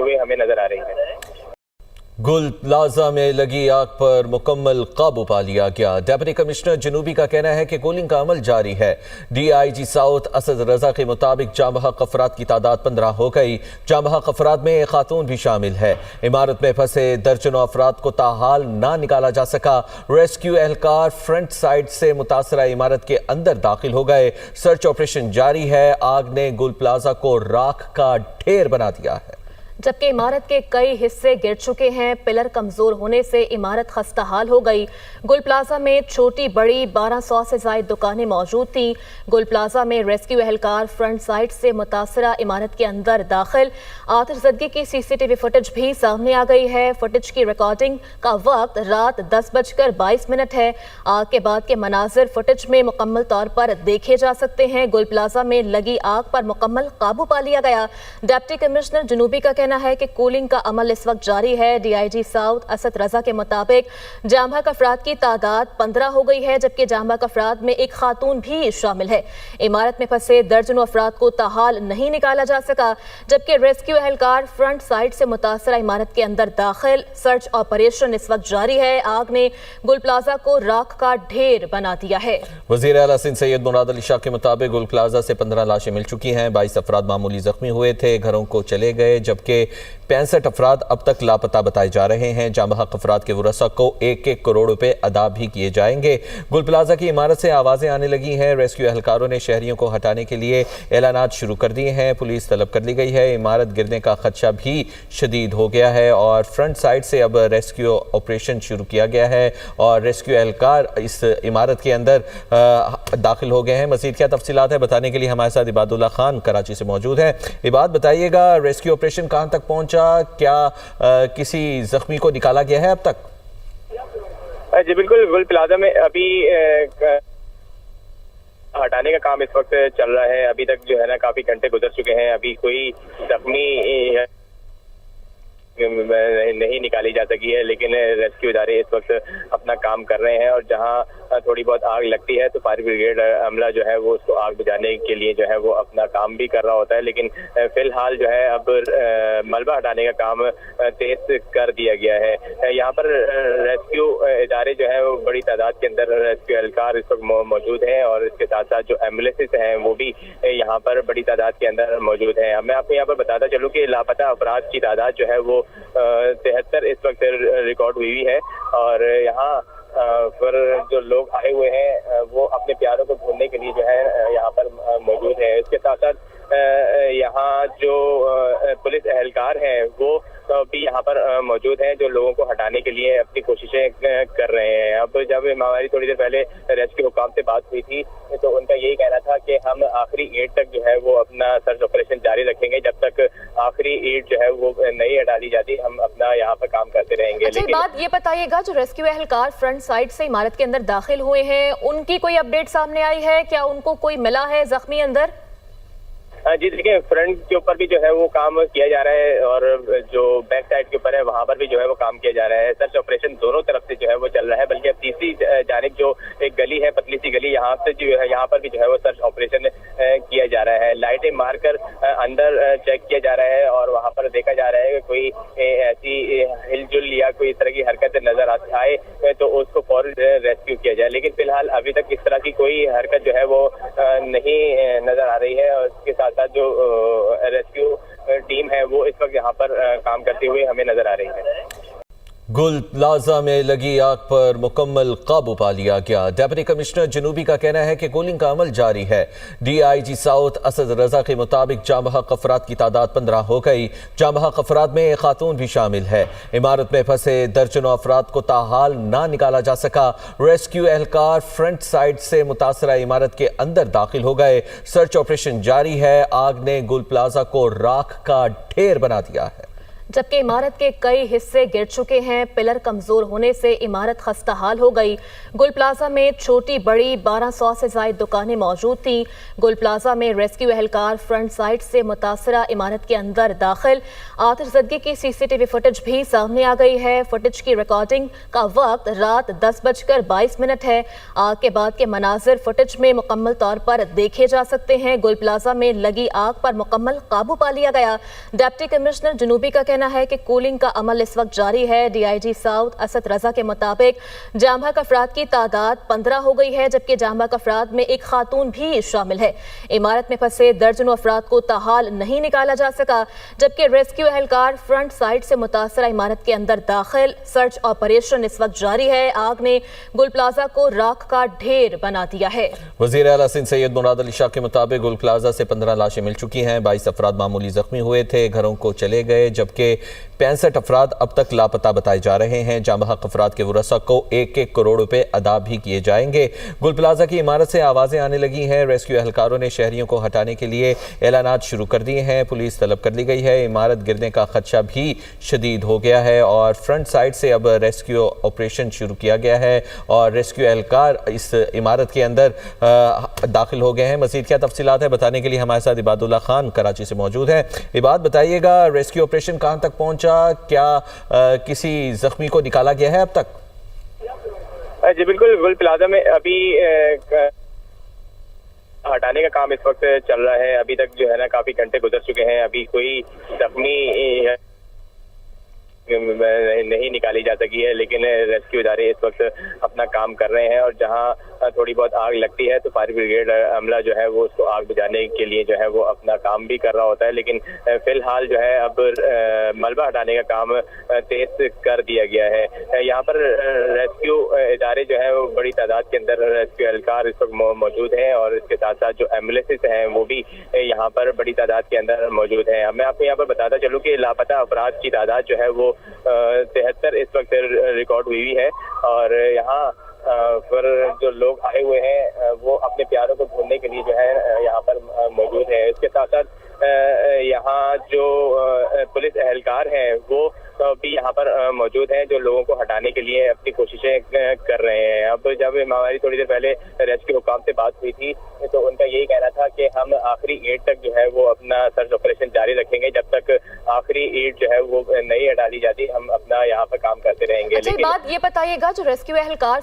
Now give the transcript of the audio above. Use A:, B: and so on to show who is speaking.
A: हुए हमें नजर आ रही है।
B: गुल प्लाजा में लगी आग पर मुकम्मल काबू पा लिया गया। डिप्टी कमिश्नर जनूबी का कहना है कि कूलिंग का अमल जारी है। DIG साउथ असद रजा के मुताबिक जांबहक अफराद की तादाद 15 हो गई। जांबहक अफराद में एक खातून भी शामिल है। इमारत में फंसे दर्जनों अफराद को ताहाल ना निकाला जा सका। रेस्क्यू एहलकार फ्रंट साइड से मुतासरा इमारत के अंदर दाखिल हो गए। सर्च ऑपरेशन जारी है। आग ने गुल प्लाजा को राख का ढेर बना दिया है,
C: जबकि इमारत के कई हिस्से गिर चुके हैं। पिलर कमजोर होने से इमारत खस्ताहाल हो गई। गुल प्लाजा में छोटी बड़ी 1200 से ज्यादा दुकानें मौजूद थीं। गुल प्लाजा में रेस्क्यू एहलकार फ्रंट साइड से मुतासरा इमारत के अंदर दाखिल। आतिशज़दगी की CCTV फुटेज भी सामने आ गई है। फुटेज की रिकॉर्डिंग का वक्त रात 10:22 है। आग के बाद के मनाजिर फुटेज में मुकम्मल तौर पर देखे जा सकते हैं। गुल प्लाजा में लगी आग पर मुकम्मल काबू पा लिया गया। डिप्टी कमिश्नर जनूबी का कहना है कि कूलिंग का अमल इस वक्त जारी है। DIG साउथ असद रजा के मुताबिक जांबहक अफराद की तादाद 15 हो गई है, जबकि जांबहक अफराद में एक खातून भी शामिल है। इमारत में फंसे दर्जनों अफराद को ताहाल नहीं निकाला जा सका, जबकि रेस्क्यू एहलकार फ्रंट साइड से मुतासरा इमारत के अंदर दाखिल। सर्च ऑपरेशन इस वक्त जारी है। आग ने गुल प्लाजा को राख का ढेर बना दिया है।
B: वज़ीर आला सिंध सैयद मुराद अली शाह के मुताबिक गुल प्लाजा से 15 लाशें मिल चुकी हैं। 22 अफराद मामूली जख्मी हुए थे, घरों को चले गए, जबकि 65 अफराद अब तक लापता बताए जा रहे हैं। जांबहक अफराद के वरसा को 1-1 करोड़ रुपए अदा भी किए जाएंगे। गुल प्लाजा की इमारत से आवाजें आने लगी हैं। रेस्क्यू एहलकारों ने शहरियों को हटाने के लिए ऐलानात शुरू कर दिए हैं। पुलिस तलब कर ली गई है। इमारत गिरने का खदशा भी शदीद हो गया है और फ्रंट साइड से अब रेस्क्यू ऑपरेशन शुरू किया गया है और रेस्क्यू एहलकार इस इमारत के अंदर दाखिल हो गए हैं। मज़ीद क्या तफसीलात है बताने के लिए हमारे साथ इबादुल्ला खान कराची से मौजूद है। इबाद, बताइएगा रेस्क्यू ऑपरेशन कहां तक पहुंचा? क्या किसी जख्मी को निकाला गया है अब तक?
A: जी बिल्कुल, गुल प्लाजा में अभी हटाने का काम इस वक्त चल रहा है। अभी तक जो है ना काफी घंटे गुजर चुके हैं, अभी कोई जख्मी नहीं निकाली जा सकी है, लेकिन रेस्क्यू इदारे इस वक्त अपना काम कर रहे हैं और जहां थोड़ी बहुत आग लगती है तो फायर ब्रिगेड अमला जो है वो उसको आग बुझाने के लिए जो है वो अपना काम भी कर रहा होता है। लेकिन फिलहाल जो है अब मलबा हटाने का काम तेज कर दिया गया है। यहाँ पर रेस्क्यू इदारे जो है वो बड़ी तादाद के अंदर रेस्क्यू एहलकार इस वक्त मौजूद हैं और इसके साथ साथ जो एम्बुलेंसेस हैं वो भी यहाँ पर बड़ी तादाद के अंदर मौजूद हैं। मैं आपको यहाँ पर बताता चलूँ कि लापता अफराद की तादाद जो है वो 73 इस वक्त रिकॉर्ड हुई है और यहाँ पर जो लोग आए हुए हैं वो अपने प्यारों को ढूंढने के लिए जो है यहाँ पर मौजूद है। इसके साथ साथ यहाँ जो पुलिस एहलकार हैं वो भी यहाँ पर मौजूद हैं जो लोगों को हटाने के लिए अपनी कोशिशें कर रहे हैं। अब जब हमारी थोड़ी देर पहले रेस्क्यू हुकाम से बात हुई थी तो उनका यही कहना था कि हम आखिरी ईंट तक जो है वो अपना सर्च ऑपरेशन जारी रखेंगे, जब तक आखिरी ईंट जो है वो नहीं हटा दी जाती हम अपना यहाँ पर काम करते रहेंगे।
C: अच्छा, बात ये बताइएगा, जो रेस्क्यू एहलकार फ्रंट साइड से इमारत के अंदर दाखिल हुए हैं उनकी कोई अपडेट सामने आई है? क्या उनको कोई मिला है जख्मी अंदर?
A: जी देखिए, फ्रंट के ऊपर भी जो है वो काम किया जा रहा है और जो बैक साइड के ऊपर है वहाँ पर भी जो है वो काम किया जा रहा है। सर्च ऑपरेशन दोनों तरफ से जो है वो चल रहा है, बल्कि अब तीसरी जानिब जो एक गली है, पतली सी गली, यहाँ से जो है यहाँ पर भी जो है वो सर्च ऑपरेशन किया जा रहा है। लाइटें मारकर अंदर चेक किया जा रहा है और वहाँ पर देखा जा रहा है कि कोई ऐसी हिलजुल या कोई इस तरह की हरकत नजर आए तो उसको फौरन रेस्क्यू किया जाए। लेकिन फिलहाल अभी तक इस तरह की कोई हरकत जो है वो नहीं नजर आ रही है और इसके साथ साथ जो रेस्क्यू टीम है वो इस वक्त यहाँ पर काम करते हुए हमें नजर आ रही है।
B: गुल प्लाजा में लगी आग पर मुकम्मल काबू पा लिया गया। डिप्टी कमिश्नर जनूबी का कहना है कि कूलिंग का अमल जारी है। DIG साउथ असद रजा के मुताबिक जांबहक अफराद की तादाद 15 हो गई। जांबहक अफराद में एक खातून भी शामिल है। इमारत में फंसे दर्जनों अफराद को ताहाल ना निकाला जा सका। रेस्क्यू एहलकार फ्रंट साइड से मुतासरा इमारत के अंदर दाखिल हो गए। सर्च ऑपरेशन जारी है। आग ने गुल प्लाजा को राख का ढेर बना दिया है,
C: जबकि इमारत के कई हिस्से गिर चुके हैं। पिलर कमजोर होने से इमारत खस्ताहाल हो गई। गुल प्लाजा में छोटी बड़ी 1200 से ज्यादा दुकानें मौजूद थीं। गुल प्लाजा में रेस्क्यू एहलकार फ्रंट साइड से मुतासरा इमारत के अंदर दाखिल। आतिशज़दगी की CCTV फुटेज भी सामने आ गई है। फुटेज की रिकॉर्डिंग का वक्त रात 10:22 है। आग के बाद के मनाजिर फुटेज में मुकम्मल तौर पर देखे जा सकते हैं। गुल प्लाजा में लगी आग पर मुकम्मल काबू पा लिया गया। डिप्टी कमिश्नर जनूबी का कहना है कि कूलिंग का अमल इस वक्त जारी है। डीआईजी साउथ असद रजा के मुताबिक जाम बहक अफराद की तादाद 15 हो गई है, जबकि जाम बहक अफराद में एक खातून भी शामिल है। इमारत में फंसे दर्जनों अफराद को ताहाल नहीं निकाला जा सका, जबकि रेस्क्यू एहलकार फ्रंट साइड से मुतासरा इमारत के अंदर दाखिल। सर्च ऑपरेशन इस वक्त जारी है। आग ने गुल प्लाजा को राख का ढेर बना दिया है।
B: वज़ीर आला सिंध सैयद मुराद अली शाह के मुताबिक गुल प्लाजा से 15 लाशें मिल चुकी हैं। 22 अफराद मामूली जख्मी हुए थे, घरों को चले गए, जबकि 65 अफराद अब तक लापता बताए जा रहे हैं। जाम बहक अफराद के वरसा को 1-1 करोड़ रुपए अदा भी किए जाएंगे। गुल प्लाजा की इमारत से आवाजें आने लगी हैं। रेस्क्यू एहलकारों ने शहरियों को हटाने के लिए ऐलानात शुरू कर दिए हैं। पुलिस तलब कर ली गई है। इमारत गिरने का खदशा भी शदीद हो गया है और फ्रंट साइड से अब रेस्क्यू ऑपरेशन शुरू किया गया है और रेस्क्यू एहलकार इस इमारत के अंदर दाखिल हो गए हैं। मज़ीद क्या तफसीलात है बताने के लिए हमारे साथ इबादुल्लाह खान कराची से मौजूद हैं। इबाद, बताइएगा रेस्क्यू ऑपरेशन कहां तक पहुंचा, क्या किसी जख्मी को निकाला गया है अब तक?
A: जी बिल्कुल, गुल प्लाजा में अभी हटाने का काम इस वक्त चल रहा है। अभी तक जो है ना काफी घंटे गुजर चुके हैं, अभी कोई जख्मी नहीं निकाली जा सकी है, लेकिन रेस्क्यू इदारे इस वक्त अपना काम कर रहे हैं और जहां थोड़ी बहुत आग लगती है तो फायर ब्रिगेड अमला जो है वो उसको आग बुझाने के लिए जो है वो अपना काम भी कर रहा होता है। लेकिन फिलहाल जो है अब मलबा हटाने का काम तेज कर दिया गया है। यहाँ पर रेस्क्यू इदारे जो है वो बड़ी तादाद के अंदर रेस्क्यू एहलकार इस वक्त मौजूद हैं और इसके साथ साथ जो एम्बुलेंसेस हैं वो भी यहाँ पर बड़ी तादाद के अंदर मौजूद हैं। मैं आपको यहाँ पर बताता चलूँ कि लापता अफराद की तादाद जो है वो 73 इस वक्त रिकॉर्ड हुई है और यहाँ पर जो लोग आए हुए हैं वो अपने प्यारों को ढूंढने के लिए जो है यहाँ पर मौजूद है। इसके साथ साथ यहाँ जो पुलिस एहलकार हैं वो भी यहाँ पर मौजूद हैं जो लोगों को हटाने के लिए अपनी कोशिशें कर रहे हैं। अब जब हमारी थोड़ी देर पहले रेस्क्यू हुकाम से बात हुई थी तो उनका यही कहना था कि हम आखिरी ईंट तक जो है वो अपना सर्च ऑपरेशन जारी रखेंगे, जब तक आखिरी ईंट जो है वो नहीं हटा दी जाती हम अपना यहाँ पर काम करते रहेंगे।
C: अच्छा, बात ये बताइएगा जो रेस्क्यू एहलकार